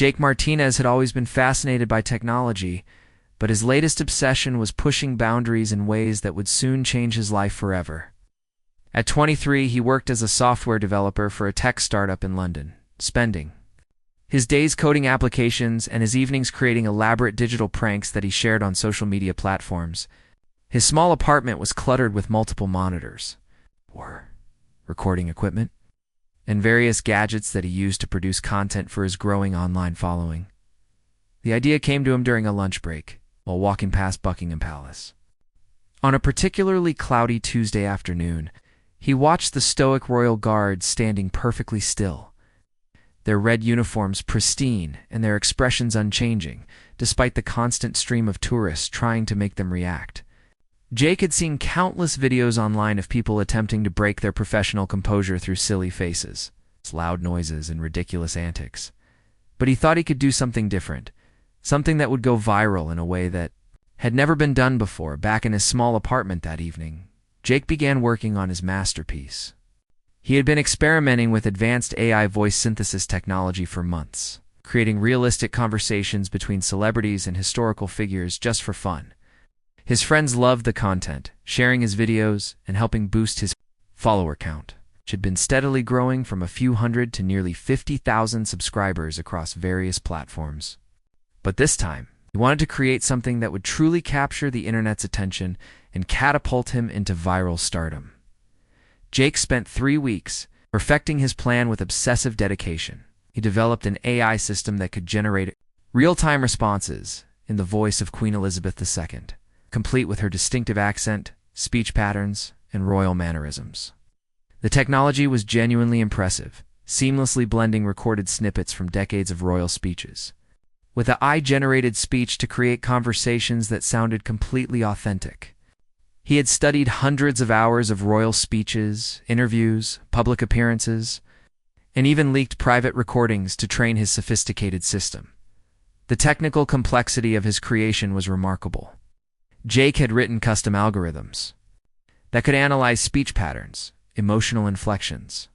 Jake Martinez had always been fascinated by technology, but his latest obsession was pushing boundaries in ways that would soon change his life forever. At 23, he worked as a software developer for a tech startup in London, spending his days coding applications and his evenings creating elaborate digital pranks that he shared on social media platforms. His small apartment was cluttered with multiple monitors, or recording equipment, and various gadgets that he used to produce content for his growing online following. The idea came to him during a lunch break, while walking past Buckingham Palace. On a particularly cloudy Tuesday afternoon, he watched the stoic royal guards standing perfectly still, their red uniforms pristine and their expressions unchanging, despite the constant stream of tourists trying to make them react. Jake had seen countless videos online of people attempting to break their professional composure through silly faces, loud noises, and ridiculous antics. But he thought he could do something different, something that would go viral in a way that had never been done before. Back in his small apartment that evening, Jake began working on his masterpiece. He had been experimenting with advanced AI voice synthesis technology for months, creating realistic conversations between celebrities and historical figures just for fun. His friends loved the content, sharing his videos and helping boost his follower count, which had been steadily growing from a few hundred to nearly 50,000 subscribers across various platforms. But this time, he wanted to create something that would truly capture the internet's attention and catapult him into viral stardom. Jake spent 3 weeks perfecting his plan with obsessive dedication. He developed an AI system that could generate real-time responses in the voice of Queen Elizabeth II, complete with her distinctive accent, speech patterns, and royal mannerisms. The technology was genuinely impressive, seamlessly blending recorded snippets from decades of royal speeches, with AI-generated speech to create conversations that sounded completely authentic. He had studied hundreds of hours of royal speeches, interviews, public appearances, and even leaked private recordings to train his sophisticated system. The technical complexity of his creation was remarkable. Jake had written custom algorithms that could analyze speech patterns, emotional inflections,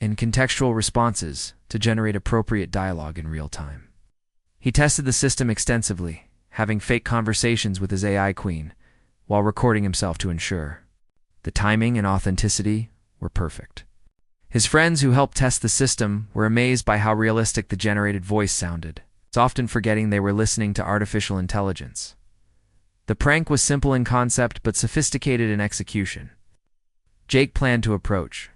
and contextual responses to generate appropriate dialogue in real time. He tested the system extensively, having fake conversations with his AI queen, while recording himself to ensure the timing and authenticity were perfect. His friends who helped test the system were amazed by how realistic the generated voice sounded, often forgetting they were listening to artificial intelligence. The prank was simple in concept but sophisticated in execution. Jake planned to approach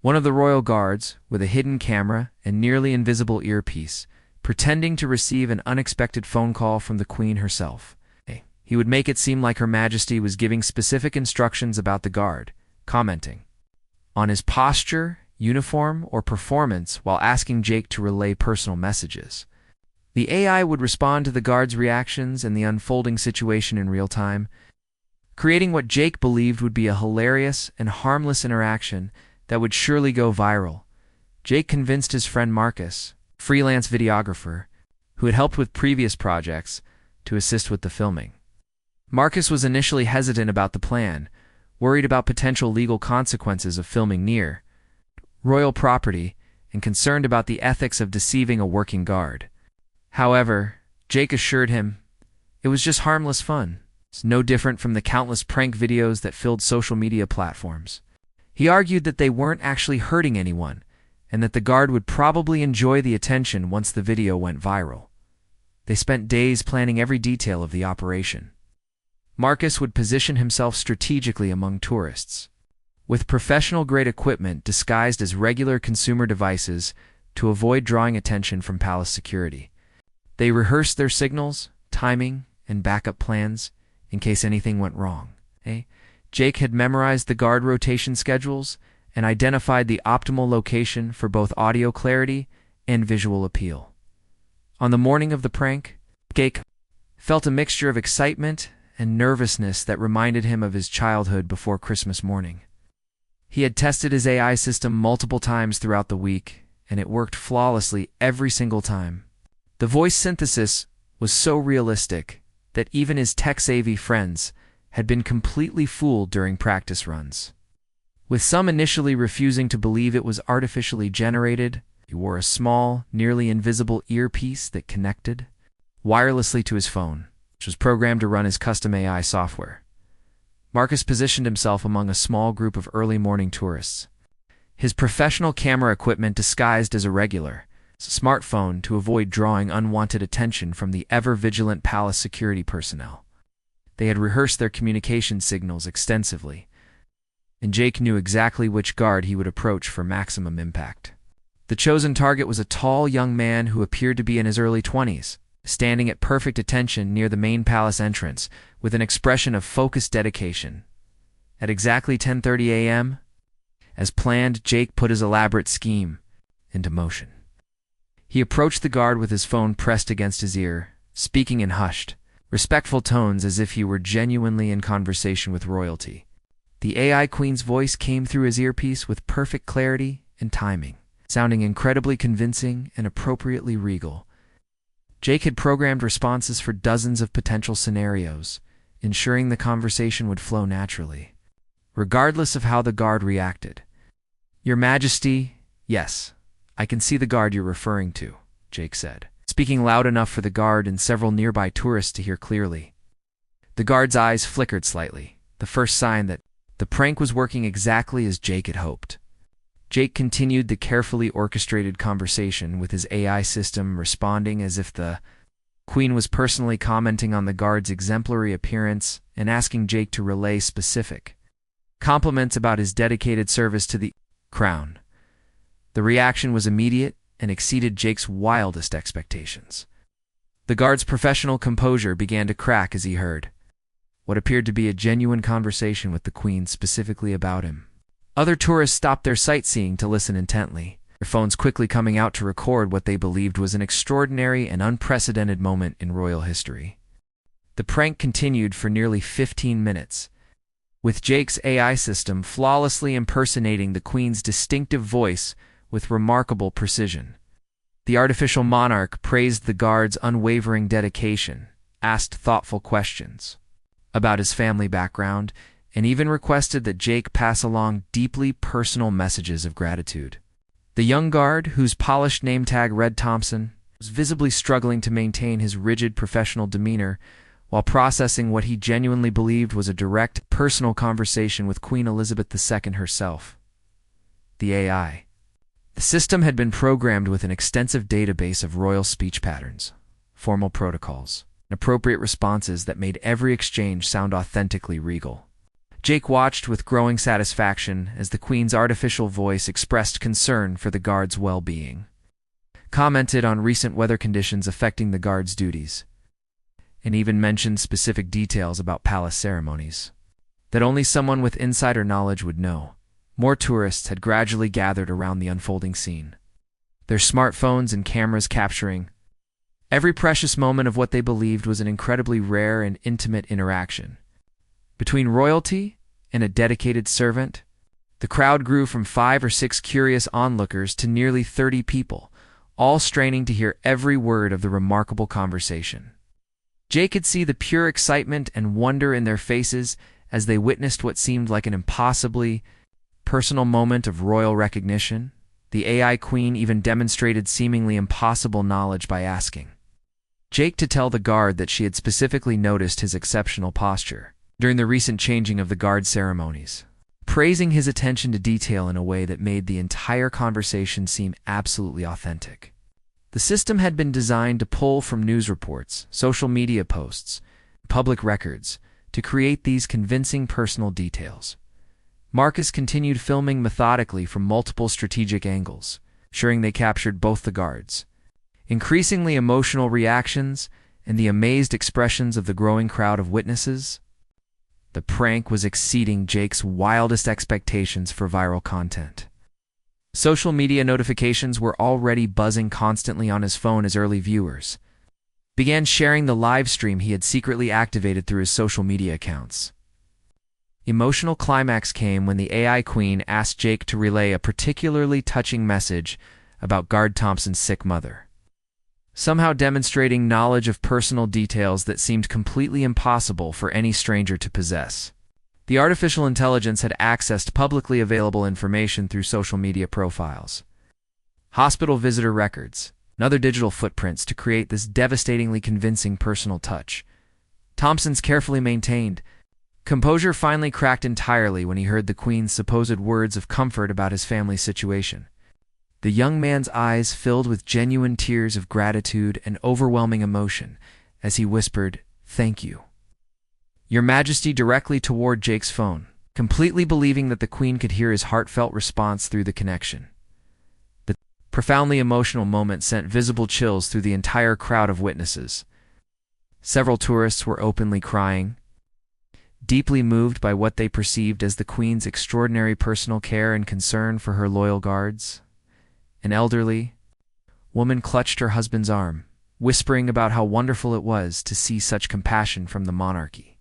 one of the royal guards with a hidden camera and nearly invisible earpiece, pretending to receive an unexpected phone call from the Queen herself. He would make it seem like Her Majesty was giving specific instructions about the guard, commenting on his posture, uniform, or performance while asking Jake to relay personal messages. The AI would respond to the guard's reactions and the unfolding situation in real time, creating what Jake believed would be a hilarious and harmless interaction that would surely go viral. Jake convinced his friend Marcus, freelance videographer, who had helped with previous projects, to assist with the filming. Marcus was initially hesitant about the plan, worried about potential legal consequences of filming near royal property and concerned about the ethics of deceiving a working guard. However, Jake assured him it was just harmless fun. It's no different from the countless prank videos that filled social media platforms. He argued that they weren't actually hurting anyone, and that the guard would probably enjoy the attention once the video went viral. They spent days planning every detail of the operation. Marcus would position himself strategically among tourists, with professional-grade equipment disguised as regular consumer devices to avoid drawing attention from palace security. They rehearsed their signals, timing, and backup plans in case anything went wrong. Jake had memorized the guard rotation schedules and identified the optimal location for both audio clarity and visual appeal. On the morning of the prank, Jake felt a mixture of excitement and nervousness that reminded him of his childhood before Christmas morning. He had tested his AI system multiple times throughout the week, and it worked flawlessly every single time. The voice synthesis was so realistic that even his tech-savvy friends had been completely fooled during practice runs. With some initially refusing to believe it was artificially generated, He wore a small, nearly invisible earpiece that connected wirelessly to his phone, which was programmed to run his custom AI software. Marcus positioned himself among a small group of early morning tourists. His professional camera equipment disguised as a regular smartphone to avoid drawing unwanted attention from the ever-vigilant palace security personnel. They had rehearsed their communication signals extensively, and Jake knew exactly which guard he would approach for maximum impact. The chosen target was a tall young man who appeared to be in his early 20s, standing at perfect attention near the main palace entrance with an expression of focused dedication. At exactly 10:30 a.m., as planned, Jake put his elaborate scheme into motion. He approached the guard with his phone pressed against his ear, speaking in hushed, respectful tones as if he were genuinely in conversation with royalty. The AI queen's voice came through his earpiece with perfect clarity and timing, sounding incredibly convincing and appropriately regal. Jake had programmed responses for dozens of potential scenarios, ensuring the conversation would flow naturally, regardless of how the guard reacted. "Your Majesty, yes, I can see the guard you're referring to," Jake said, speaking loud enough for the guard and several nearby tourists to hear clearly. The guard's eyes flickered slightly, the first sign that the prank was working exactly as Jake had hoped. Jake continued the carefully orchestrated conversation, with his AI system responding as if the queen was personally commenting on the guard's exemplary appearance and asking Jake to relay specific compliments about his dedicated service to the crown. The reaction was immediate and exceeded Jake's wildest expectations. The guard's professional composure began to crack as he heard what appeared to be a genuine conversation with the queen specifically about him. Other tourists stopped their sightseeing to listen intently, their phones quickly coming out to record what they believed was an extraordinary and unprecedented moment in royal history. The prank continued for nearly 15 minutes, with Jake's AI system flawlessly impersonating the queen's distinctive voice with remarkable precision. The artificial monarch praised the guard's unwavering dedication, asked thoughtful questions about his family background, and even requested that Jake pass along deeply personal messages of gratitude. The young guard, whose polished name tag read Thompson, was visibly struggling to maintain his rigid professional demeanor while processing what he genuinely believed was a direct, personal conversation with Queen Elizabeth II herself. The AI. The system had been programmed with an extensive database of royal speech patterns, formal protocols, and appropriate responses that made every exchange sound authentically regal. Jake watched with growing satisfaction as the Queen's artificial voice expressed concern for the guard's well-being, commented on recent weather conditions affecting the guard's duties, and even mentioned specific details about palace ceremonies that only someone with insider knowledge would know. More tourists had gradually gathered around the unfolding scene, their smartphones and cameras capturing every precious moment of what they believed was an incredibly rare and intimate interaction between royalty and a dedicated servant. The crowd grew from 5 or 6 curious onlookers to nearly 30 people, all straining to hear every word of the remarkable conversation. Jake could see the pure excitement and wonder in their faces as they witnessed what seemed like an impossibly personal moment of royal recognition. The AI queen even demonstrated seemingly impossible knowledge by asking Jake to tell the guard that she had specifically noticed his exceptional posture during the recent changing of the guard ceremonies, praising his attention to detail in a way that made the entire conversation seem absolutely authentic. The system had been designed to pull from news reports, social media posts, and public records to create these convincing personal details. Marcus continued filming methodically from multiple strategic angles, ensuring they captured both the guards' increasingly emotional reactions and the amazed expressions of the growing crowd of witnesses. The prank was exceeding Jake's wildest expectations for viral content. Social media notifications were already buzzing constantly on his phone as early viewers began sharing the live stream he had secretly activated through his social media accounts. Emotional climax came when the AI queen asked Jake to relay a particularly touching message about Guard Thompson's sick mother, somehow demonstrating knowledge of personal details that seemed completely impossible for any stranger to possess. The artificial intelligence had accessed publicly available information through social media profiles, Hospital visitor records, and other digital footprints to create this devastatingly convincing personal touch. Thompson's carefully maintained composure finally cracked entirely when he heard the Queen's supposed words of comfort about his family's situation. The young man's eyes filled with genuine tears of gratitude and overwhelming emotion as he whispered, "Thank you, Your Majesty," directly toward Jake's phone, completely believing that the Queen could hear his heartfelt response through the connection. The profoundly emotional moment sent visible chills through the entire crowd of witnesses. Several tourists were openly crying, deeply moved by what they perceived as the Queen's extraordinary personal care and concern for her loyal guards. An elderly woman clutched her husband's arm, whispering about how wonderful it was to see such compassion from the monarchy.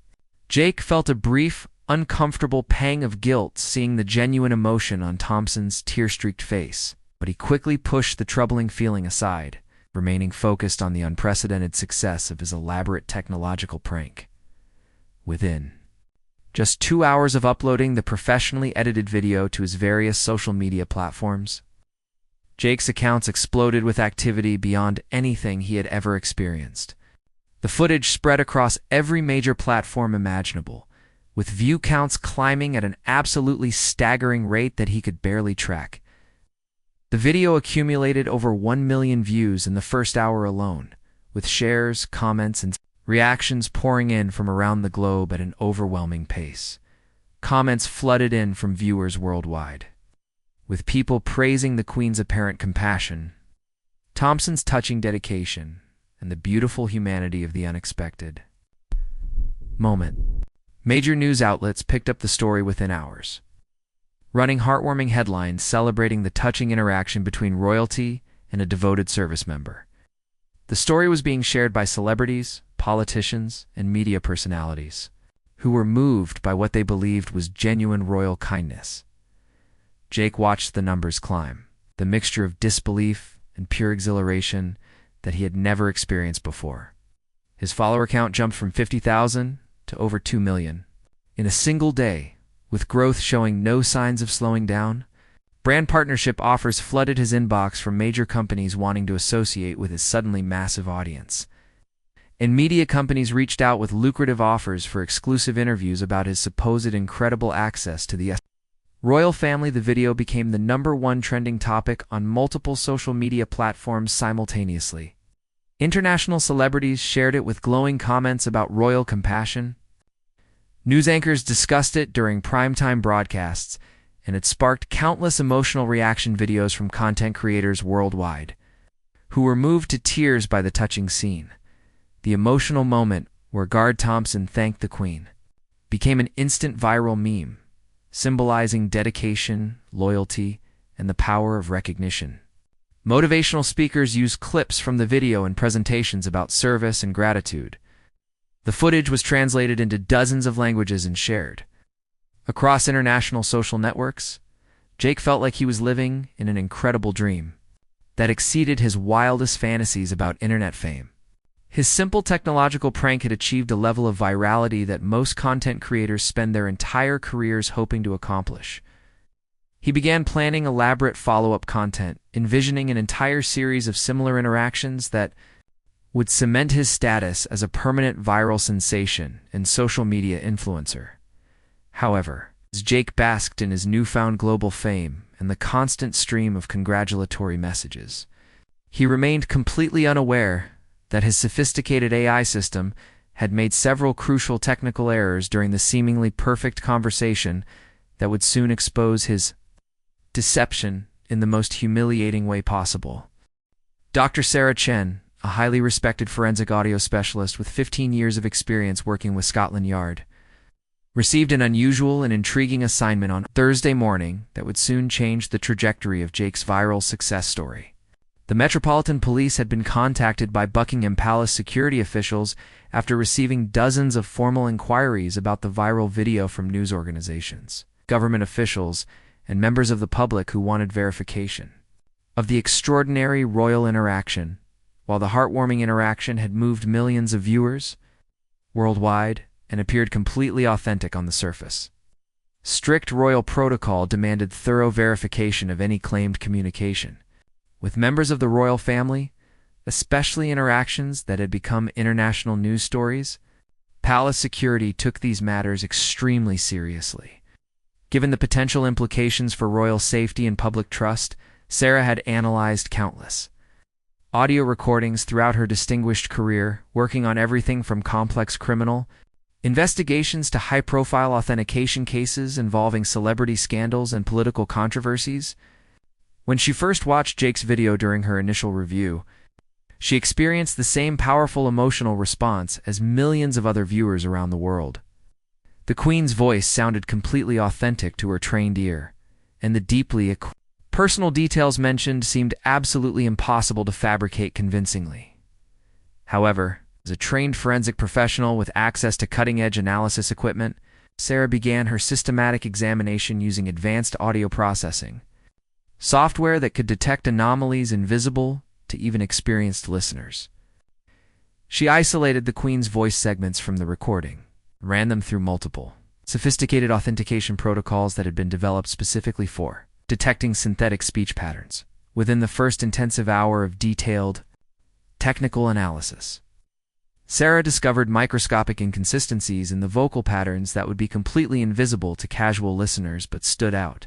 Jake felt a brief, uncomfortable pang of guilt seeing the genuine emotion on Thompson's tear-streaked face, but he quickly pushed the troubling feeling aside, remaining focused on the unprecedented success of his elaborate technological prank. Within just 2 hours of uploading the professionally edited video to his various social media platforms, Jake's accounts exploded with activity beyond anything he had ever experienced. The footage spread across every major platform imaginable, with view counts climbing at an absolutely staggering rate that he could barely track. The video accumulated over 1 million views in the first hour alone, with shares, comments, and reactions pouring in from around the globe at an overwhelming pace. Comments flooded in from viewers worldwide, with people praising the Queen's apparent compassion, Thompson's touching dedication, and the beautiful humanity of the unexpected moment. Major news outlets picked up the story within hours, running heartwarming headlines celebrating the touching interaction between royalty and a devoted service member. The story was being shared by celebrities, politicians, and media personalities, who were moved by what they believed was genuine royal kindness. Jake watched the numbers climb, the mixture of disbelief and pure exhilaration that he had never experienced before. His follower count jumped from 50,000 to over 2 million in a single day, with growth showing no signs of slowing down. Brand partnership offers flooded his inbox from major companies wanting to associate with his suddenly massive audience. And media companies reached out with lucrative offers for exclusive interviews about his supposed incredible access to the royal family. The video became the #1 trending topic on multiple social media platforms simultaneously. International celebrities shared it with glowing comments about royal compassion. News anchors discussed it during primetime broadcasts, and it sparked countless emotional reaction videos from content creators worldwide, who were moved to tears by the touching scene. The emotional moment where Guard Thompson thanked the Queen became an instant viral meme, symbolizing dedication, loyalty, and the power of recognition. Motivational speakers used clips from the video in presentations about service and gratitude. The footage was translated into dozens of languages and shared across international social networks. Jake felt like he was living in an incredible dream that exceeded his wildest fantasies about internet fame. His simple technological prank had achieved a level of virality that most content creators spend their entire careers hoping to accomplish. He began planning elaborate follow-up content, envisioning an entire series of similar interactions that would cement his status as a permanent viral sensation and social media influencer. However, as Jake basked in his newfound global fame and the constant stream of congratulatory messages, he remained completely unaware that his sophisticated AI system had made several crucial technical errors during the seemingly perfect conversation that would soon expose his deception in the most humiliating way possible. Dr. Sarah Chen, a highly respected forensic audio specialist with 15 years of experience working with Scotland Yard, received an unusual and intriguing assignment on Thursday morning that would soon change the trajectory of Jake's viral success story. The Metropolitan Police had been contacted by Buckingham Palace security officials after receiving dozens of formal inquiries about the viral video from news organizations, government officials, and members of the public who wanted verification of the extraordinary royal interaction. While the heartwarming interaction had moved millions of viewers worldwide and appeared completely authentic on the surface, strict royal protocol demanded thorough verification of any claimed communication. With members of the royal family, especially interactions that had become international news stories, palace security took these matters extremely seriously. Given the potential implications for royal safety and public trust, Sarah had analyzed countless audio recordings throughout her distinguished career, working on everything from complex criminal investigations to high-profile authentication cases involving celebrity scandals and political controversies. When she first watched Jake's video during her initial review, she experienced the same powerful emotional response as millions of other viewers around the world. The Queen's voice sounded completely authentic to her trained ear, and the deeply personal details mentioned seemed absolutely impossible to fabricate convincingly. However, as a trained forensic professional with access to cutting-edge analysis equipment, Sarah began her systematic examination using advanced audio processing, software that could detect anomalies invisible to even experienced listeners. She isolated the Queen's voice segments from the recording, ran them through multiple, sophisticated authentication protocols that had been developed specifically for detecting synthetic speech patterns. Within the first intensive hour of detailed, technical analysis, Sarah discovered microscopic inconsistencies in the vocal patterns that would be completely invisible to casual listeners but stood out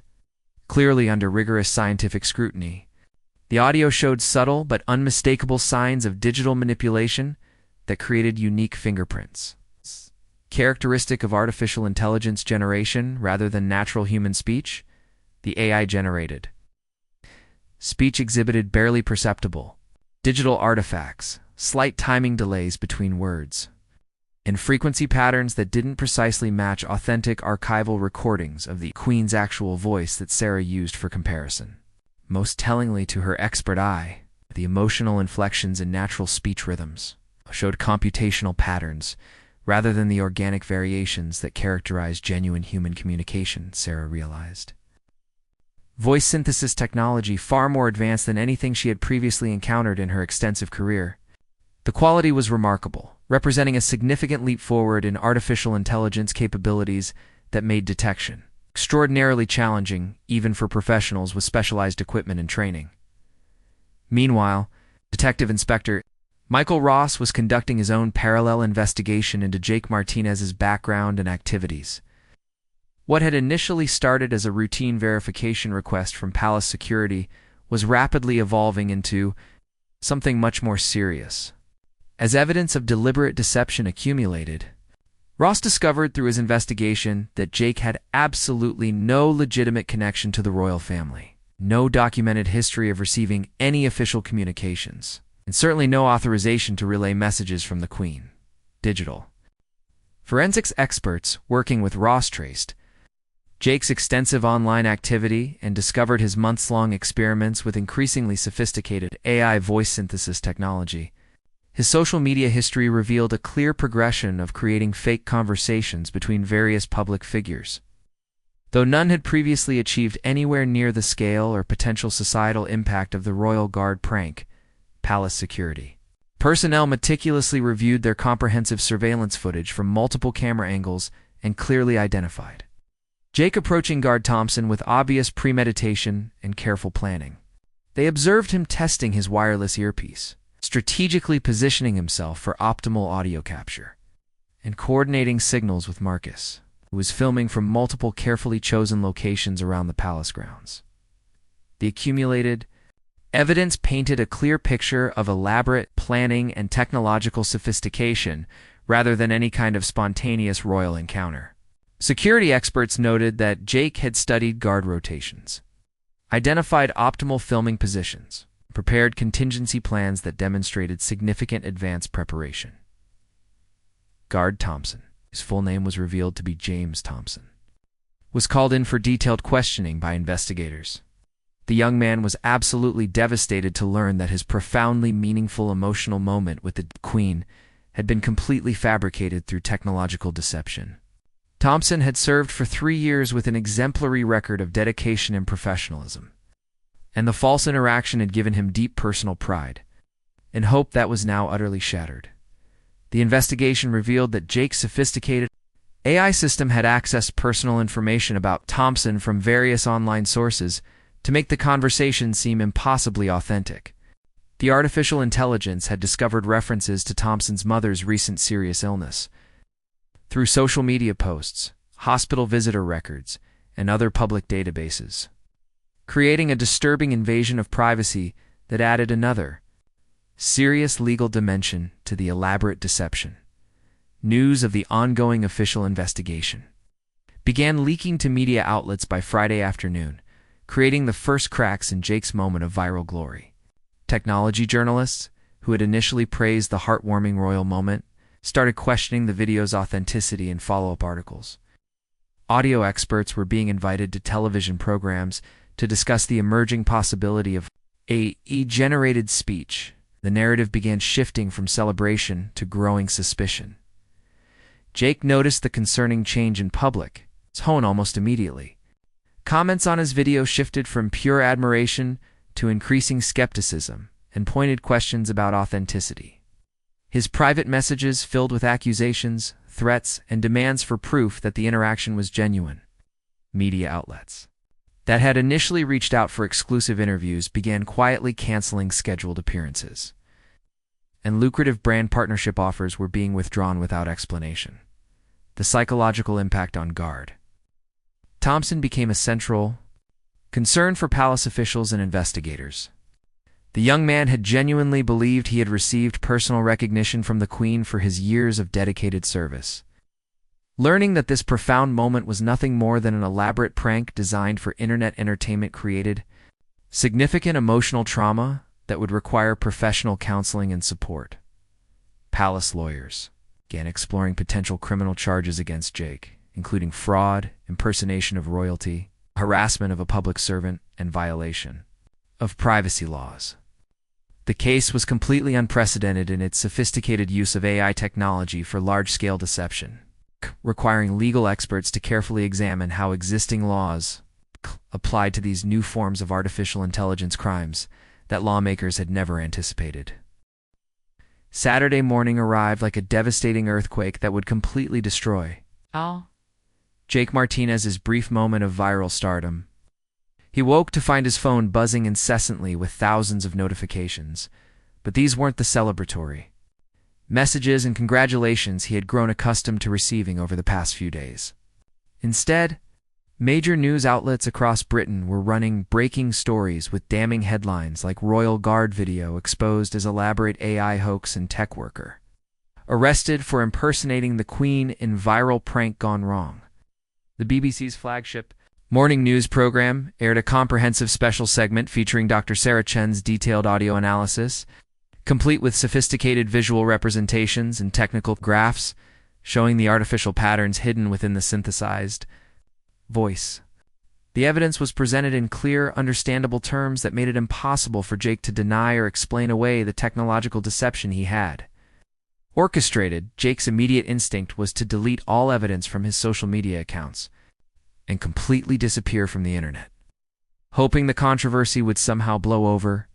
clearly under rigorous scientific scrutiny. The audio showed subtle but unmistakable signs of digital manipulation that created unique fingerprints, characteristic of artificial intelligence generation rather than natural human speech. The AI-generated speech exhibited barely perceptible digital artifacts, slight timing delays between words, and frequency patterns that didn't precisely match authentic archival recordings of the Queen's actual voice that Sarah used for comparison. Most tellingly to her expert eye, the emotional inflections in natural speech rhythms showed computational patterns rather than the organic variations that characterize genuine human communication, Sarah realized. Voice synthesis technology far more advanced than anything she had previously encountered in her extensive career. The quality was remarkable, representing a significant leap forward in artificial intelligence capabilities that made detection extraordinarily challenging, even for professionals with specialized equipment and training. Meanwhile, Detective Inspector Michael Ross was conducting his own parallel investigation into Jake Martinez's background and activities. What had initially started as a routine verification request from palace security was rapidly evolving into something much more serious. As evidence of deliberate deception accumulated, Ross discovered through his investigation that Jake had absolutely no legitimate connection to the royal family, no documented history of receiving any official communications, and certainly no authorization to relay messages from the Queen. Digital forensics experts working with Ross traced Jake's extensive online activity and discovered his months-long experiments with increasingly sophisticated AI voice synthesis technology. His social media history revealed a clear progression of creating fake conversations between various public figures. Though none had previously achieved anywhere near the scale or potential societal impact of the Royal Guard prank, palace security personnel meticulously reviewed their comprehensive surveillance footage from multiple camera angles and clearly identified Jake approaching Guard Thompson with obvious premeditation and careful planning. They observed him testing his wireless earpiece, strategically positioning himself for optimal audio capture, and coordinating signals with Marcus, who was filming from multiple carefully chosen locations around the palace grounds. The accumulated evidence painted a clear picture of elaborate planning and technological sophistication rather than any kind of spontaneous royal encounter. Security experts noted that Jake had studied guard rotations, identified optimal filming positions, prepared contingency plans that demonstrated significant advanced preparation. Guard Thompson, whose full name was revealed to be James Thompson, was called in for detailed questioning by investigators. The young man was absolutely devastated to learn that his profoundly meaningful emotional moment with the Queen had been completely fabricated through technological deception. Thompson had served for 3 years with an exemplary record of dedication and professionalism, and the false interaction had given him deep personal pride and hope that was now utterly shattered. The investigation revealed that Jake's sophisticated AI system had accessed personal information about Thompson from various online sources, to make the conversation seem impossibly authentic. The artificial intelligence had discovered references to Thompson's mother's recent serious illness through social media posts, hospital visitor records, and other public databases, creating a disturbing invasion of privacy that added another serious legal dimension to the elaborate deception. News of the ongoing official investigation began leaking to media outlets by Friday afternoon, creating the first cracks in Jake's moment of viral glory. Technology journalists, who had initially praised the heartwarming royal moment, started questioning the video's authenticity in follow-up articles. Audio experts were being invited to television programs to discuss the emerging possibility of AI-generated speech. The narrative began shifting from celebration to growing suspicion. Jake noticed the concerning change in public tone almost immediately. Comments on his video shifted from pure admiration to increasing skepticism and pointed questions about authenticity. His private messages filled with accusations, threats, and demands for proof that the interaction was genuine. Media outlets that had initially reached out for exclusive interviews began quietly canceling scheduled appearances, and lucrative brand partnership offers were being withdrawn without explanation. The psychological impact on Guard Thompson became a central concern for palace officials and investigators. The young man had genuinely believed he had received personal recognition from the Queen for his years of dedicated service. Learning that this profound moment was nothing more than an elaborate prank designed for internet entertainment created significant emotional trauma that would require professional counseling and support. Palace lawyers began exploring potential criminal charges against Jake, including fraud, impersonation of royalty, harassment of a public servant, and violation of privacy laws. The case was completely unprecedented in its sophisticated use of AI technology for large-scale deception, requiring legal experts to carefully examine how existing laws applied to these new forms of artificial intelligence crimes that lawmakers had never anticipated. Saturday morning arrived like a devastating earthquake that would completely destroy Jake Martinez's brief moment of viral stardom. He woke to find his phone buzzing incessantly with thousands of notifications, but these weren't the celebratory messages and congratulations he had grown accustomed to receiving over the past few days. Instead, major news outlets across Britain were running breaking stories with damning headlines like Royal Guard video exposed as elaborate AI hoax and tech worker arrested for impersonating the Queen in viral prank gone wrong. The BBC's flagship morning news program aired a comprehensive special segment featuring Dr. Sarah Chen's detailed audio analysis, complete with sophisticated visual representations and technical graphs showing the artificial patterns hidden within the synthesized voice. The evidence was presented in clear, understandable terms that made it impossible for Jake to deny or explain away the technological deception he had orchestrated. Jake's immediate instinct was to delete all evidence from his social media accounts and completely disappear from the internet, hoping the controversy would somehow blow over,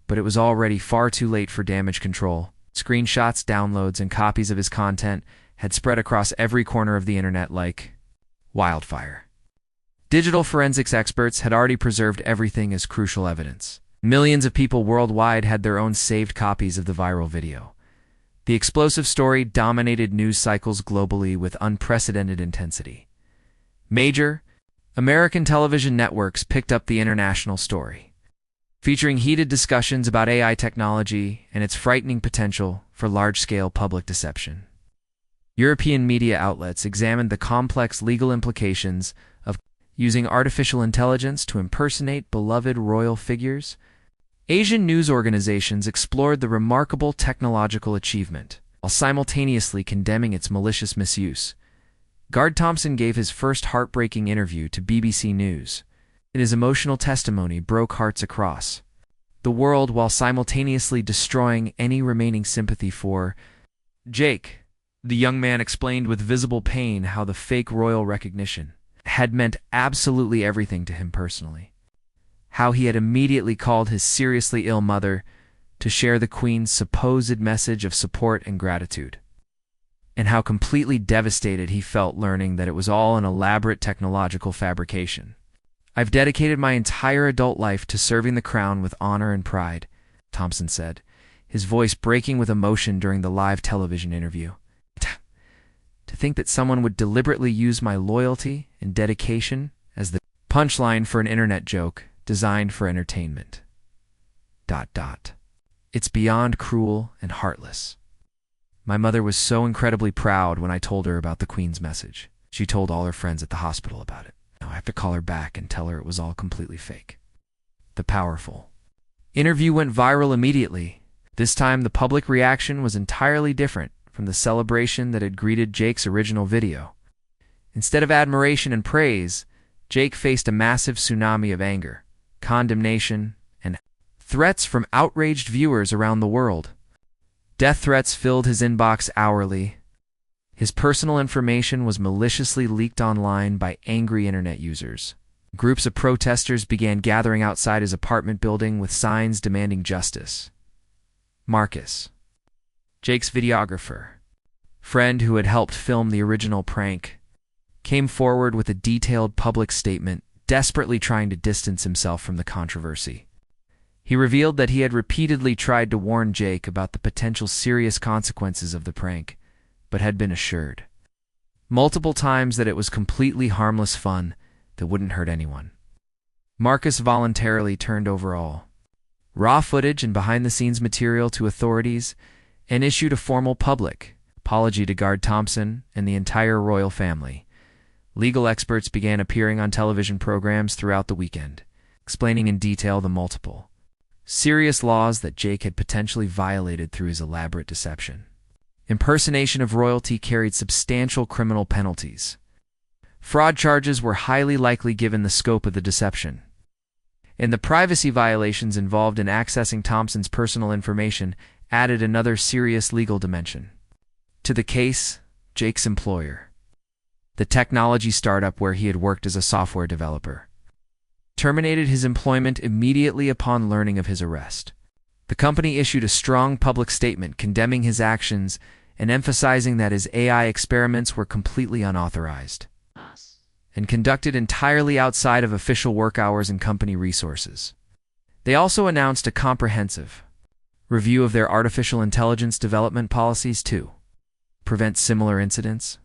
but it was already far too late for damage control. Screenshots, downloads, and copies of his content had spread across every corner of the internet like wildfire. Digital forensics experts had already preserved everything as crucial evidence. Millions of people worldwide had their own saved copies of the viral video. The explosive story dominated news cycles globally with unprecedented intensity. Major American television networks picked up the international story, featuring heated discussions about AI technology and its frightening potential for large-scale public deception. European media outlets examined the complex legal implications of using artificial intelligence to impersonate beloved royal figures. Asian news organizations explored the remarkable technological achievement, while simultaneously condemning its malicious misuse. Guard Thompson gave his first heartbreaking interview to BBC News. His emotional testimony broke hearts across the world while simultaneously destroying any remaining sympathy for Jake. The young man explained with visible pain how the fake royal recognition had meant absolutely everything to him personally, how he had immediately called his seriously ill mother to share the Queen's supposed message of support and gratitude, and how completely devastated he felt learning that it was all an elaborate technological fabrication. "I've dedicated my entire adult life to serving the crown with honor and pride," Thompson said, his voice breaking with emotion during the live television interview. "To think that someone would deliberately use my loyalty and dedication as the punchline for an internet joke designed for entertainment. ... It's beyond cruel and heartless. My mother was so incredibly proud when I told her about the Queen's message. She told all her friends at the hospital about it. Now I have to call her back and tell her it was all completely fake." The powerful interview went viral immediately. This time, the public reaction was entirely different from the celebration that had greeted Jake's original video. Instead of admiration and praise, Jake faced a massive tsunami of anger, condemnation, and threats from outraged viewers around the world. Death threats filled his inbox hourly. His personal information was maliciously leaked online by angry internet users. Groups of protesters began gathering outside his apartment building with signs demanding justice. Marcus, Jake's videographer, friend who had helped film the original prank, came forward with a detailed public statement, desperately trying to distance himself from the controversy. He revealed that he had repeatedly tried to warn Jake about the potential serious consequences of the prank, but had been assured multiple times that it was completely harmless fun that wouldn't hurt anyone. Marcus voluntarily turned over all raw footage and behind-the-scenes material to authorities and issued a formal public apology to guard Thompson and the entire royal family. Legal experts began appearing on television programs throughout the weekend, explaining in detail the multiple serious laws that Jake had potentially violated through his elaborate deception. Impersonation of royalty carried substantial criminal penalties. Fraud charges were highly likely given the scope of the deception. And the privacy violations involved in accessing Thompson's personal information added another serious legal dimension to the case. Jake's employer, the technology startup where he had worked as a software developer, terminated his employment immediately upon learning of his arrest. The company issued a strong public statement condemning his actions and emphasizing that his AI experiments were completely unauthorized and conducted entirely outside of official work hours and company resources. They also announced a comprehensive review of their artificial intelligence development policies to prevent similar incidents.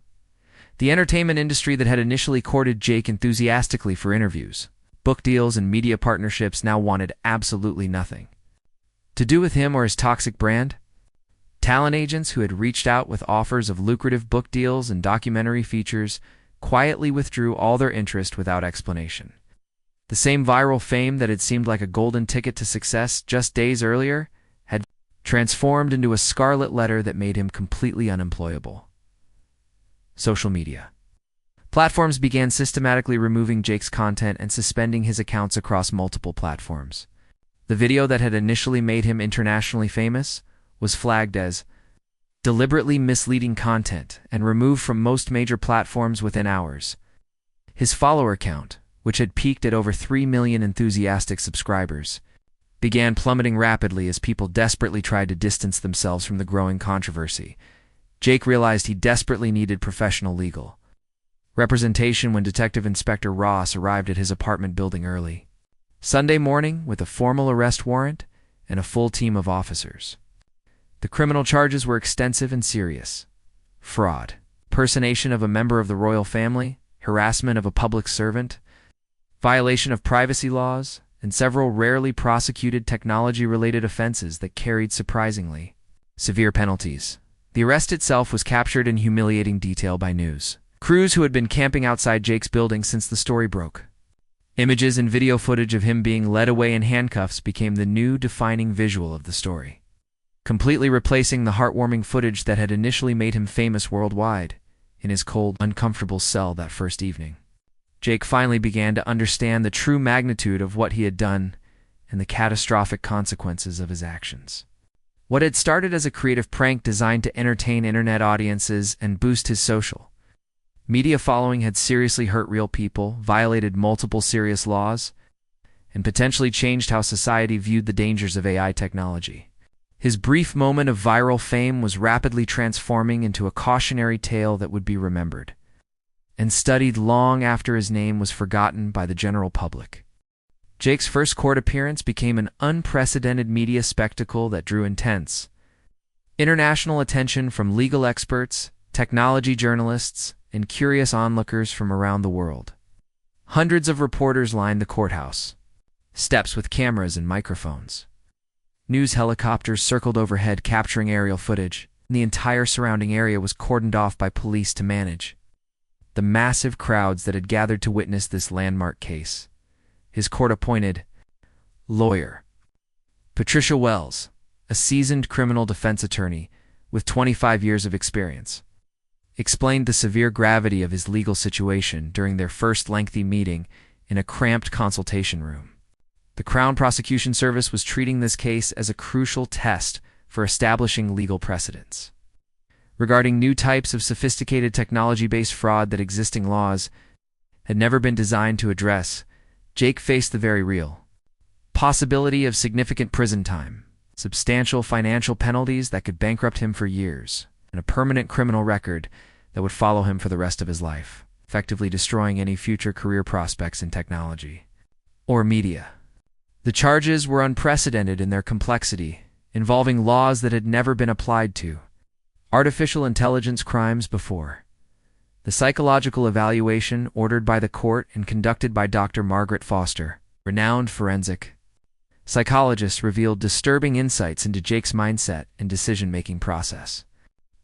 The entertainment industry that had initially courted Jake enthusiastically for interviews, book deals, and media partnerships now wanted absolutely nothing to do with him or his toxic brand. Talent agents who had reached out with offers of lucrative book deals and documentary features quietly withdrew all their interest without explanation. The same viral fame that had seemed like a golden ticket to success just days earlier had transformed into a scarlet letter that made him completely unemployable. Social media platforms began systematically removing Jake's content and suspending his accounts across multiple platforms. The video that had initially made him internationally famous was flagged as deliberately misleading content and removed from most major platforms within hours. His follower count, which had peaked at over 3 million enthusiastic subscribers, began plummeting rapidly as people desperately tried to distance themselves from the growing controversy. Jake realized he desperately needed professional legal representation when Detective Inspector Ross arrived at his apartment building early Sunday morning with a formal arrest warrant and a full team of officers. The criminal charges were extensive and serious: fraud, impersonation of a member of the royal family, harassment of a public servant, violation of privacy laws, and several rarely prosecuted technology-related offenses that carried surprisingly severe penalties. The arrest itself was captured in humiliating detail by news crews who had been camping outside Jake's building since the story broke. Images and video footage of him being led away in handcuffs became the new defining visual of the story, completely replacing the heartwarming footage that had initially made him famous worldwide in his cold, uncomfortable cell that first evening. Jake finally began to understand the true magnitude of what he had done and the catastrophic consequences of his actions. What had started as a creative prank designed to entertain internet audiences and boost his social media following had seriously hurt real people, violated multiple serious laws, and potentially changed how society viewed the dangers of AI technology. His brief moment of viral fame was rapidly transforming into a cautionary tale that would be remembered. and studied long after his name was forgotten by the general public. Jake's first court appearance became an unprecedented media spectacle that drew intense international attention from legal experts, technology journalists, and curious onlookers from around the world. Hundreds of reporters lined the courthouse, steps with cameras and microphones. News helicopters circled overhead capturing aerial footage, and the entire surrounding area was cordoned off by police to manage the massive crowds that had gathered to witness this landmark case. His court-appointed lawyer, Patricia Wells, a seasoned criminal defense attorney with 25 years of experience, explained the severe gravity of his legal situation during their first lengthy meeting in a cramped consultation room. The Crown Prosecution Service was treating this case as a crucial test for establishing legal precedents regarding new types of sophisticated technology-based fraud that existing laws had never been designed to address. Jake faced the very real possibility of significant prison time, substantial financial penalties that could bankrupt him for years, and a permanent criminal record that would follow him for the rest of his life, effectively destroying any future career prospects in technology or media. The charges were unprecedented in their complexity, involving laws that had never been applied to artificial intelligence crimes before. The psychological evaluation ordered by the court and conducted by Dr. Margaret Foster, renowned forensic psychologist, revealed disturbing insights into Jake's mindset and decision-making process.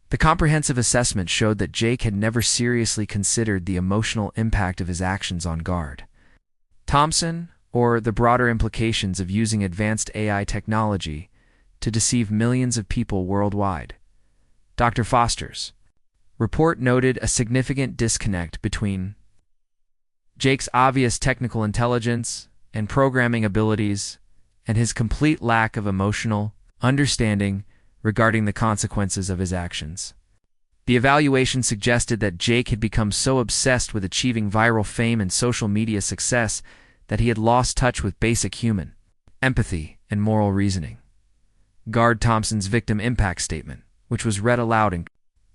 The comprehensive assessment showed that Jake had never seriously considered the emotional impact of his actions on Guard Thompson, or the broader implications of using advanced AI technology to deceive millions of people worldwide. Dr. Foster's report noted a significant disconnect between Jake's obvious technical intelligence and programming abilities and his complete lack of emotional understanding regarding the consequences of his actions. The evaluation suggested that Jake had become so obsessed with achieving viral fame and social media success that he had lost touch with basic human empathy and moral reasoning. Guard Thompson's victim impact statement, which was read aloud in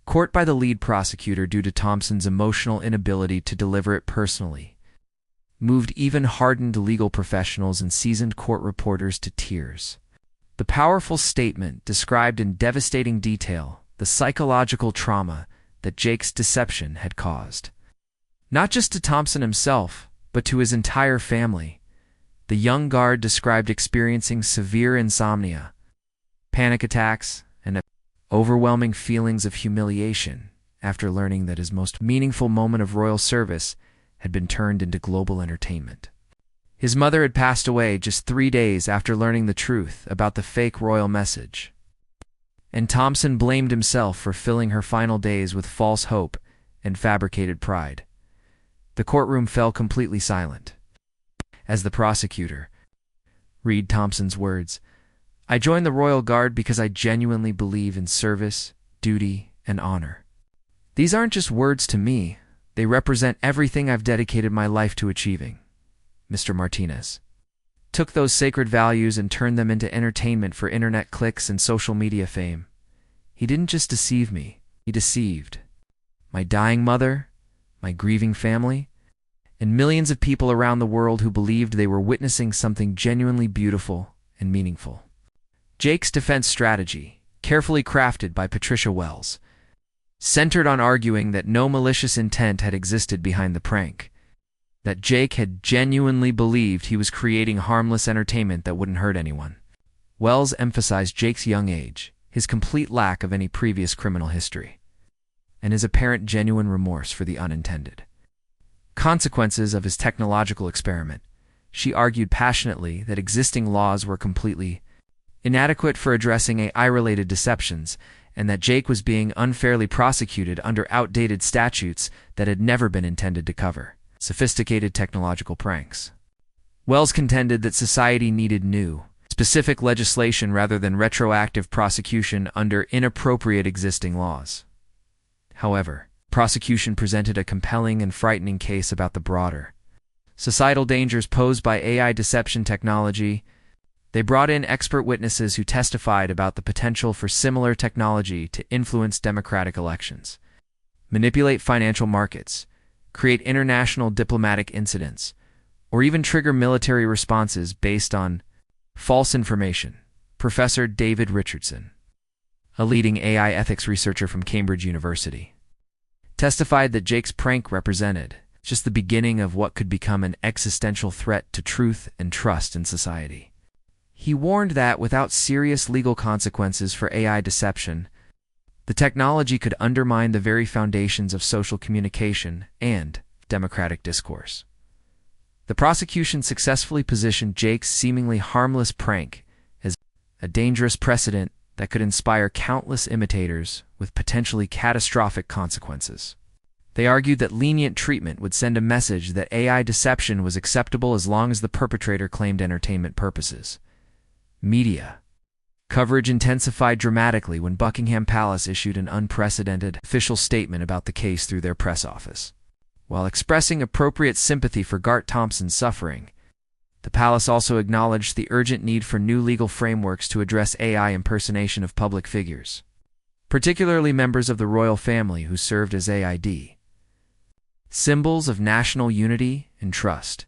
court by the lead prosecutor due to Thompson's emotional inability to deliver it personally, moved even hardened legal professionals and seasoned court reporters to tears. The powerful statement described in devastating detail the psychological trauma that Jake's deception had caused, not just to Thompson himself, but to his entire family. The young guard described experiencing severe insomnia, panic attacks, and overwhelming feelings of humiliation after learning that his most meaningful moment of royal service had been turned into global entertainment. His mother had passed away just 3 days after learning the truth about the fake royal message, and Thompson blamed himself for filling her final days with false hope and fabricated pride. The courtroom fell completely silent as the prosecutor read Thompson's words, "I joined the Royal Guard because I genuinely believe in service, duty, and honor. These aren't just words to me, they represent everything I've dedicated my life to achieving." Mr. Martinez took those sacred values and turned them into entertainment for internet clicks and social media fame. He didn't just deceive me, he deceived my dying mother, my grieving family, and millions of people around the world who believed they were witnessing something genuinely beautiful and meaningful. Jake's defense strategy, carefully crafted by Patricia Wells, centered on arguing that no malicious intent had existed behind the prank, that Jake had genuinely believed he was creating harmless entertainment that wouldn't hurt anyone. Wells emphasized Jake's young age, his complete lack of any previous criminal history, and his apparent genuine remorse for the unintended consequences of his technological experiment. She argued passionately that existing laws were completely inadequate for addressing AI-related deceptions, and that Jake was being unfairly prosecuted under outdated statutes that had never been intended to cover sophisticated technological pranks. Wells contended that society needed new, specific legislation rather than retroactive prosecution under inappropriate existing laws. However, prosecution presented a compelling and frightening case about the broader societal dangers posed by AI deception technology. They brought in expert witnesses who testified about the potential for similar technology to influence democratic elections, manipulate financial markets, create international diplomatic incidents, or even trigger military responses based on false information. Professor David Richardson, a leading AI ethics researcher from Cambridge University, testified that Jake's prank represented just the beginning of what could become an existential threat to truth and trust in society. He warned that without serious legal consequences for AI deception, the technology could undermine the very foundations of social communication and democratic discourse. The prosecution successfully positioned Jake's seemingly harmless prank as a dangerous precedent that could inspire countless imitators with potentially catastrophic consequences. They argued that lenient treatment would send a message that AI deception was acceptable as long as the perpetrator claimed entertainment purposes. Media coverage intensified dramatically when Buckingham Palace issued an unprecedented official statement about the case through their press office. While expressing appropriate sympathy for Gart Thompson's suffering, the palace also acknowledged the urgent need for new legal frameworks to address AI impersonation of public figures, particularly members of the royal family who served as AID symbols of national unity and trust.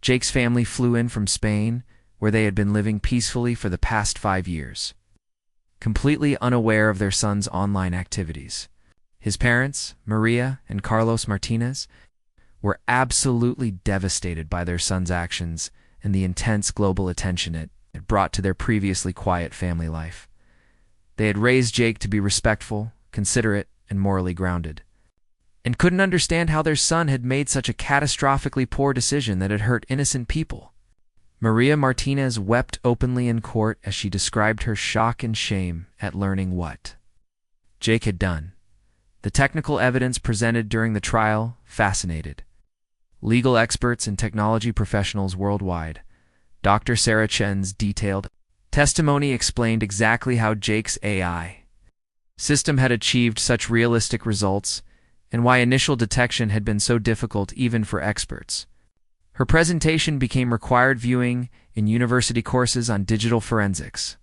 Jake's family flew in from Spain, where they had been living peacefully for the past 5 years, completely unaware of their son's online activities. His parents, Maria and Carlos Martinez, were absolutely devastated by their son's actions and the intense global attention it brought to their previously quiet family life. They had raised Jake to be respectful, considerate, and morally grounded, and couldn't understand how their son had made such a catastrophically poor decision that had hurt innocent people. Maria Martinez wept openly in court as she described her shock and shame at learning what Jake had done. The technical evidence presented during the trial fascinated legal experts and technology professionals worldwide. Dr. Sarah Chen's detailed testimony explained exactly how Jake's AI system had achieved such realistic results and why initial detection had been so difficult even for experts. Her presentation became required viewing in university courses on digital forensics,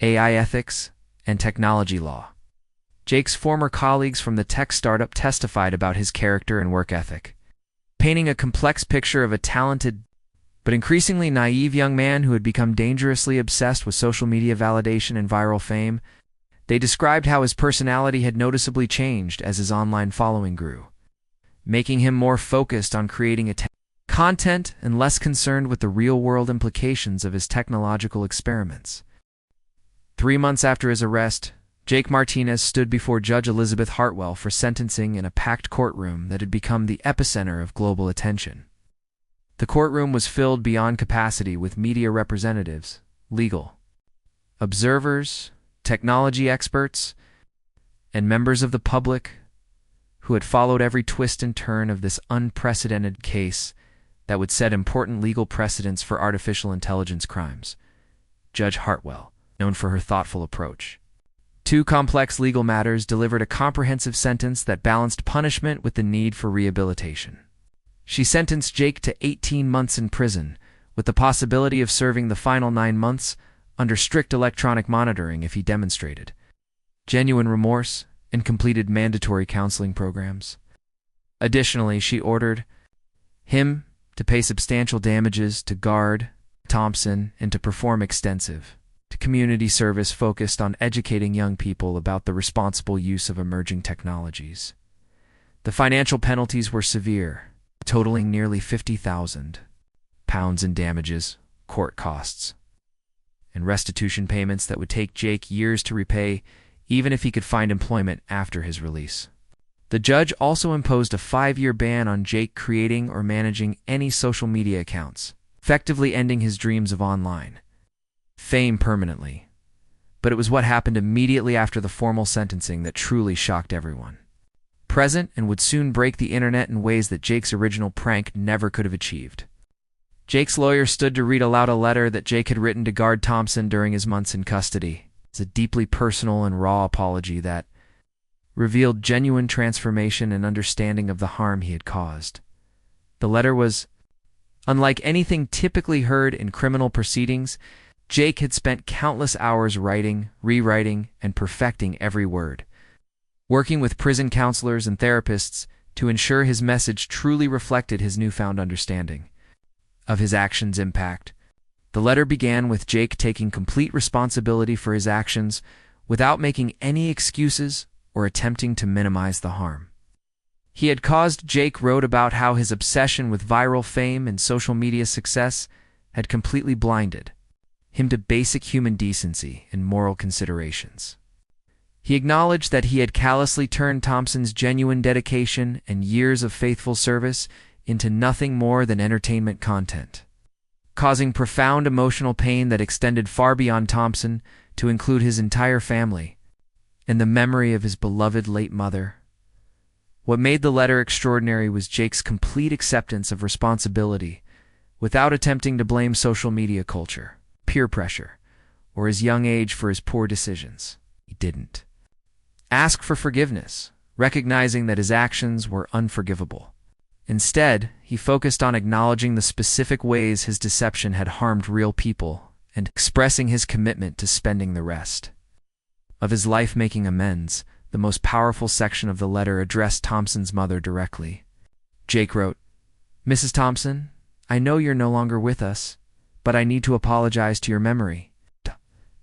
AI ethics, and technology law. Jake's former colleagues from the tech startup testified about his character and work ethic, painting a complex picture of a talented but increasingly naive young man who had become dangerously obsessed with social media validation and viral fame. They described how his personality had noticeably changed as his online following grew, making him more focused on creating content and less concerned with the real-world implications of his technological experiments. 3 months after his arrest, Jake Martinez stood before Judge Elizabeth Hartwell for sentencing in a packed courtroom that had become the epicenter of global attention. The courtroom was filled beyond capacity with media representatives, legal observers, technology experts, and members of the public who had followed every twist and turn of this unprecedented case that would set important legal precedents for artificial intelligence crimes. Judge Hartwell, known for her thoughtful approach, 2 complex legal matters, delivered a comprehensive sentence that balanced punishment with the need for rehabilitation. She sentenced Jake to 18 months in prison, with the possibility of serving the final 9 months under strict electronic monitoring if he demonstrated genuine remorse and completed mandatory counseling programs. Additionally, she ordered him to pay substantial damages to Gart Thompson and to perform extensive community service focused on educating young people about the responsible use of emerging technologies. The financial penalties were severe, totaling nearly £50,000 in damages, court costs, and restitution payments that would take Jake years to repay, even if he could find employment after his release. The judge also imposed a 5-year ban on Jake creating or managing any social media accounts, effectively ending his dreams of online fame permanently. But it was what happened immediately after the formal sentencing that truly shocked everyone present and would soon break the internet in ways that Jake's original prank never could have achieved. Jake's lawyer stood to read aloud a letter that Jake had written to Gart Thompson during his months in custody. It's a deeply personal and raw apology that revealed genuine transformation and understanding of the harm he had caused. The letter was unlike anything typically heard in criminal proceedings. Jake had spent countless hours writing, rewriting, and perfecting every word. Working with prison counselors and therapists, to ensure his message truly reflected his newfound understanding of his actions' impact. The letter began with Jake taking complete responsibility for his actions without making any excuses or attempting to minimize the harm he had caused. Jake wrote about how his obsession with viral fame and social media success had completely blinded him to basic human decency and moral considerations. He acknowledged that he had callously turned Thompson's genuine dedication and years of faithful service into nothing more than entertainment content, causing profound emotional pain that extended far beyond Thompson to include his entire family and the memory of his beloved late mother. What made the letter extraordinary was Jake's complete acceptance of responsibility without attempting to blame social media culture, peer pressure, or his young age for his poor decisions. He didn't ask for forgiveness, recognizing that his actions were unforgivable. Instead, he focused on acknowledging the specific ways his deception had harmed real people and expressing his commitment to spending the rest of his life making amends. The most powerful section of the letter addressed Thompson's mother directly. Jake wrote, "Mrs. Thompson, I know you're no longer with us, but I need to apologize to your memory.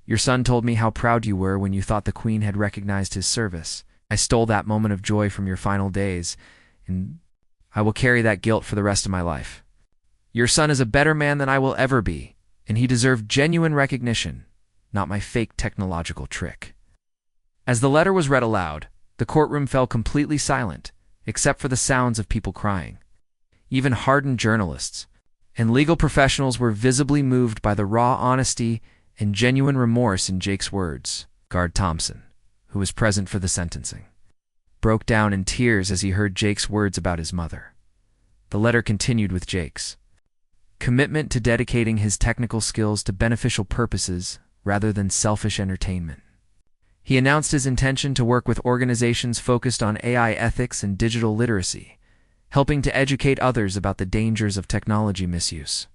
Your son told me how proud you were when you thought the Queen had recognized his service. I stole that moment of joy from your final days, and I will carry that guilt for the rest of my life. Your son is a better man than I will ever be, and he deserved genuine recognition, not my fake technological trick." As the letter was read aloud, the courtroom fell completely silent, except for the sounds of people crying. Even hardened journalists and legal professionals were visibly moved by the raw honesty and genuine remorse in Jake's words. Guard Thompson, who was present for the sentencing, broke down in tears as he heard Jake's words about his mother. The letter continued with Jake's commitment to dedicating his technical skills to beneficial purposes rather than selfish entertainment. He announced his intention to work with organizations focused on AI ethics and digital literacy, helping to educate others about the dangers of technology misuse.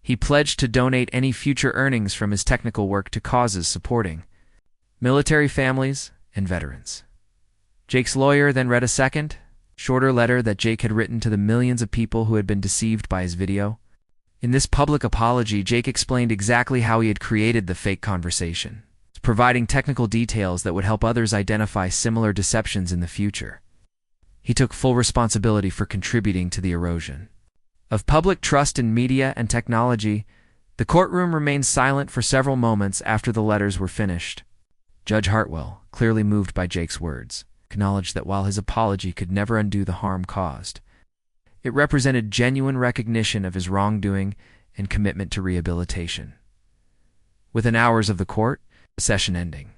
He pledged to donate any future earnings from his technical work to causes supporting military families and veterans. Jake's lawyer then read a second, shorter letter that Jake had written to the millions of people who had been deceived by his video. In this public apology, Jake explained exactly how he had created the fake conversation, providing technical details that would help others identify similar deceptions in the future. He took full responsibility for contributing to the erosion of public trust in media and technology. The courtroom remained silent for several moments after the letters were finished. Judge Hartwell, clearly moved by Jake's words, acknowledged that while his apology could never undo the harm caused, it represented genuine recognition of his wrongdoing and commitment to rehabilitation. Within hours of the court session ending,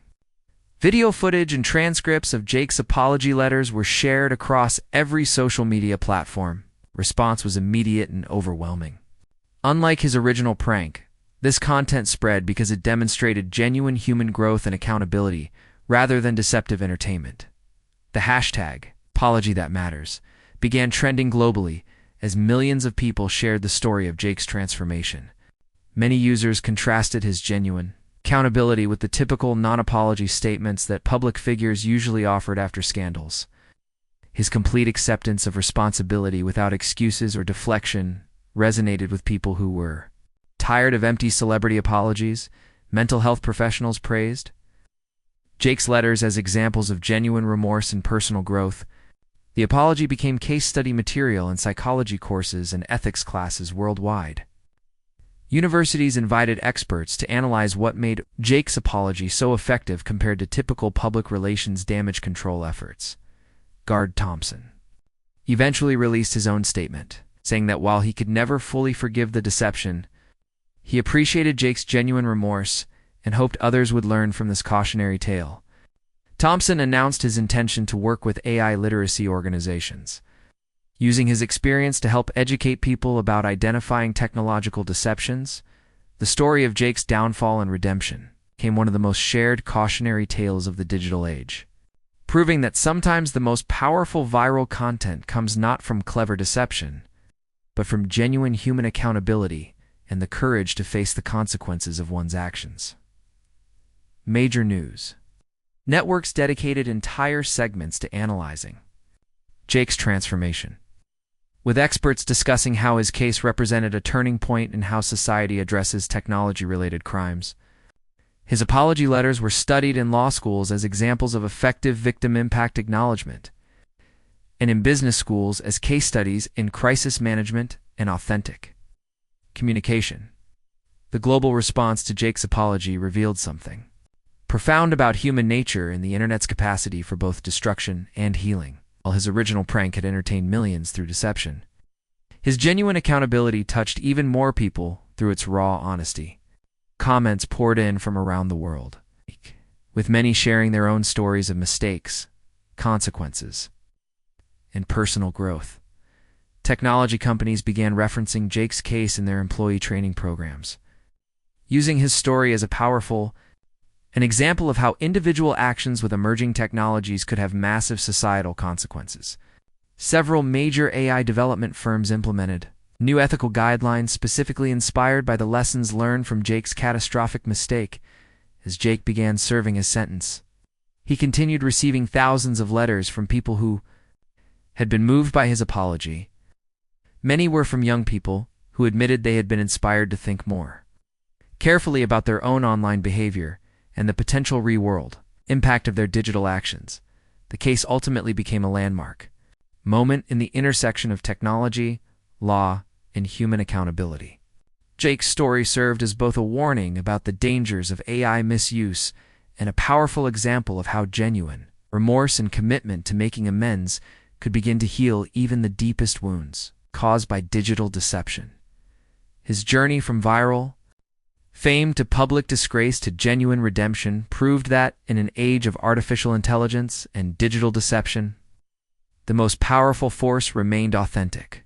video footage and transcripts of Jake's apology letters were shared across every social media platform. Response was immediate and overwhelming. Unlike his original prank, this content spread because it demonstrated genuine human growth and accountability rather than deceptive entertainment. The hashtag #ApologyThatMatters began trending globally as millions of people shared the story of Jake's transformation. Many users contrasted his genuine accountability with the typical non-apology statements that public figures usually offered after scandals. His complete acceptance of responsibility without excuses or deflection resonated with people who were tired of empty celebrity apologies. Mental health professionals praised Jake's letters as examples of genuine remorse and personal growth. The apology became case study material in psychology courses and ethics classes worldwide. Universities invited experts to analyze what made Jake's apology so effective compared to typical public relations damage control efforts. Guard Thompson eventually released his own statement, saying that while he could never fully forgive the deception, he appreciated Jake's genuine remorse and hoped others would learn from this cautionary tale. Thompson announced his intention to work with AI literacy organizations, using his experience to help educate people about identifying technological deceptions. The story of Jake's downfall and redemption became one of the most shared cautionary tales of the digital age, proving that sometimes the most powerful viral content comes not from clever deception, but from genuine human accountability and the courage to face the consequences of one's actions. Major news. Networks dedicated entire segments to analyzing Jake's transformation. With experts discussing how his case represented a turning point in how society addresses technology-related crimes. His apology letters were studied in law schools as examples of effective victim impact acknowledgement, and in business schools as case studies in crisis management and authentic communication. The global response to Jake's apology revealed something profound about human nature and the internet's capacity for both destruction and healing. While his original prank had entertained millions through deception, his genuine accountability touched even more people through its raw honesty. Comments poured in from around the world, with many sharing their own stories of mistakes, consequences, and personal growth. Technology companies began referencing Jake's case in their employee training programs, using his story as an example of how individual actions with emerging technologies could have massive societal consequences. Several major AI development firms implemented new ethical guidelines specifically inspired by the lessons learned from Jake's catastrophic mistake. As Jake began serving his sentence, he continued receiving thousands of letters from people who had been moved by his apology. Many were from young people who admitted they had been inspired to think more carefully about their own online behavior and the potential real-world impact of their digital actions. The case ultimately became a landmark moment in the intersection of technology, law, and human accountability. Jake's story served as both a warning about the dangers of AI misuse and a powerful example of how genuine remorse and commitment to making amends could begin to heal even the deepest wounds caused by digital deception. His journey from viral fame to public disgrace to genuine redemption proved that, in an age of artificial intelligence and digital deception, the most powerful force remained authentic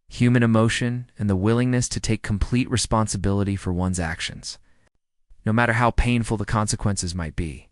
human emotion and the willingness to take complete responsibility for one's actions, no matter how painful the consequences might be.